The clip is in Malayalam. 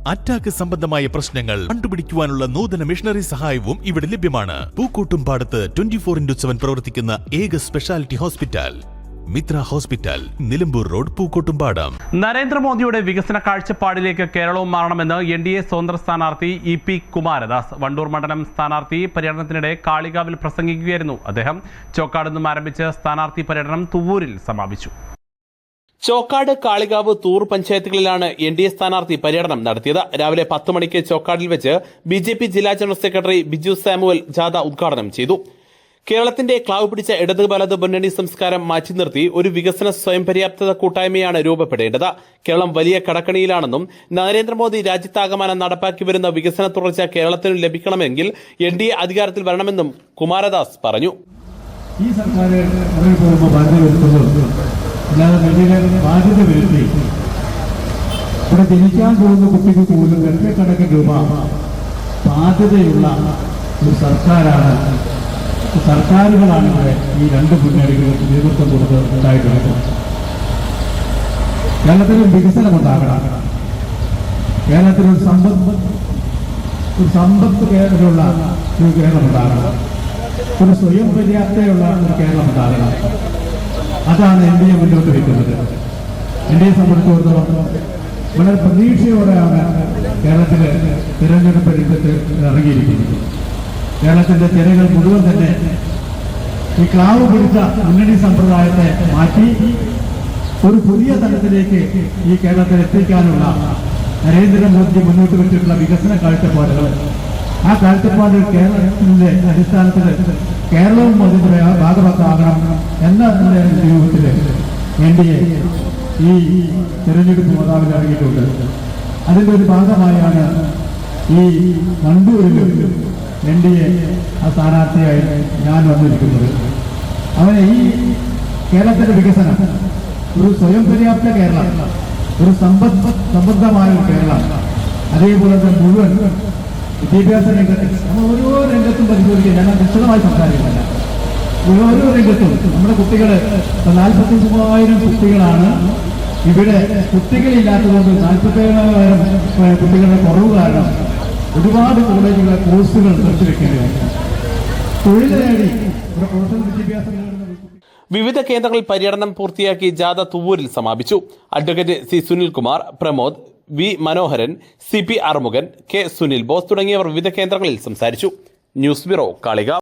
അറ്റാക്ക് സംബന്ധമായ പ്രശ്നങ്ങൾ കണ്ടുപിടിക്കുവാനുള്ള നൂതന മിഷണറി സഹായവും ഇവിടെ ലഭ്യമാണ്. പൂക്കോട്ടുംപാടത്ത് 24/7 പ്രവർത്തിക്കുന്ന ഏക speciality hospital Mitra hospital, Nilambur road, Pookkottumpadam. നരേന്ദ്രമോദിയുടെ വികസന കാഴ്ചപ്പാടിലേക്ക് കേരളവും മാറണമെന്ന് NDA സ്വതന്ത്ര സ്ഥാനാർത്ഥി EP കുമാരദാസ്. വണ്ടൂർ മണ്ഡലം സ്ഥാനാർത്ഥി പര്യടനത്തിനിടെ കാളികാവിൽ പ്രസംഗിക്കുകയായിരുന്നു അദ്ദേഹം. ചോക്കാട് നിന്നും ആരംഭിച്ച സ്ഥാനാർത്ഥി പര്യടനം തുവൂരിൽ സമാപിച്ചു. ചോക്കാട്, കാളികാവ്, തൂർ പഞ്ചായത്തുകളിലാണ് NDA സ്ഥാനാർത്ഥി പര്യടനം നടത്തിയത്. രാവിലെ 10 മണിക്ക് ചോക്കാടിൽ വെച്ച് BJP ജില്ലാ ജനറൽ സെക്രട്ടറി ബിജു സാമുവൽ ജാഥ ഉദ്ഘാടനം ചെയ്തു. കേരളത്തിന്റെ ക്ലാവ് പിടിച്ച ഇടത് വലത് മുന്നണി സംസ്കാരം മാറ്റി നിർത്തി ഒരു വികസന സ്വയം പര്യാപ്തത കൂട്ടായ്മയാണ് രൂപപ്പെടേണ്ടത്. കേരളം വലിയ കടക്കണിയിലാണെന്നും നരേന്ദ്രമോദി രാജ്യത്താകമാനം നടപ്പാക്കി വരുന്ന വികസന തുടർച്ച കേരളത്തിന് ലഭിക്കണമെങ്കിൽ NDA അധികാരത്തിൽ വരണമെന്നും കുമാരദാസ് പറഞ്ഞു. ഈ സർക്കാർ ബാധ്യത വരുത്തി ഇവിടെ ജനിക്കാൻ പോകുന്ന കുട്ടിക്ക് പോലും ലക്ഷക്കണക്കിന് രൂപ ബാധ്യതയുള്ള ഒരു സർക്കാരുകളാണ് ഇവിടെ ഈ രണ്ട് മുന്നണികൾക്ക് നേതൃത്വം കൊടുത്ത് ഉണ്ടായിട്ടുള്ളത്. കേരളത്തിൽ വികസനമുണ്ടാകണം, കേരളത്തിലൊരു സമ്പത്ത് കേരളമുള്ള ഒരു കേരളമുണ്ടാകണം, ഒരു സ്വയം പര്യാപ്തയുള്ള ഒരു കേരളമുണ്ടാകണം. അതാണ് NDA മുന്നോട്ട് വയ്ക്കുന്നത്. NDA സംബന്ധിച്ചിടത്തോളം വളരെ പ്രതീക്ഷയോടെയാണ് കേരളത്തിലെ തിരഞ്ഞെടുപ്പ് രംഗത്ത് ഇറങ്ങിയിരിക്കുന്നത്. കേരളത്തിന്റെ ജനങ്ങൾ മുഴുവൻ തന്നെ ഈ ക്ലാവ് പിടിച്ച മുന്നണി സമ്പ്രദായത്തെ മാറ്റി ഒരു പുതിയ തലത്തിലേക്ക് ഈ കേരളത്തിൽ എത്തിക്കാനുള്ള നരേന്ദ്രമോദി മുന്നോട്ട് വെച്ചിട്ടുള്ള വികസന കാഴ്ചപ്പാടുകൾ, ആ കാഴ്ചപ്പാട് കേരളത്തിന്റെ അടിസ്ഥാനത്തിൽ കേരളവും അതിന്റെ ഭാഗഭാക്കാകണം എന്ന രൂപത്തിൽ NDA ഈ തെരഞ്ഞെടുപ്പ് നേതാവിൽ ഇറങ്ങിയിട്ടുണ്ട്. അതിന്റെ ഒരു ഭാഗമായാണ് ഈ വണ്ടൂരിൽ NDA ആ സ്ഥാനാർത്ഥിയായി ഞാൻ വന്നിരിക്കുന്നത്. അവനെ ഈ കേരളത്തിന്റെ വികസനം, ഒരു സ്വയം പര്യാപ്ത കേരളം, ഒരു സമൃദ്ധമായ ഒരു കേരളം, അതേപോലെ തന്നെ മുഴുവൻ വിദ്യാഭ്യാസ രംഗത്ത് നമ്മൾ ഓരോ രംഗത്തും പരിശോധിക്കുക. ഞാൻ വിശദമായി സംസാരിക്കുന്നില്ല. ഓരോ രംഗത്തും നമ്മുടെ കുട്ടികൾ 45,000 കുട്ടികളാണ് ഇവിടെ. കുട്ടികളില്ലാത്തതുകൊണ്ട് 47,000 കുട്ടികളുടെ കുറവ് കാരണം ഒരുപാട് കോളേജുകളിലെ കോഴ്സുകൾ നിർത്തിവെക്കേണ്ടതായി. തൊഴിൽ നേടി ഇവിടെ പ്രൊഫഷണൽ വിദ്യാഭ്യാസം വിവിധ കേന്ദ്രങ്ങളിൽ പര്യടനം പൂർത്തിയാക്കി ജാഥ തുവൂരിൽ സമാപിച്ചു. Advocate C. Sunilkumar, Pramod, V. മനോഹരൻ, CP. Arumukhan, K. Sunil boss തുടങ്ങിയവർ വിവിധ കേന്ദ്രങ്ങളിൽ സംസാരിച്ചു. News bureau, Kalikavu.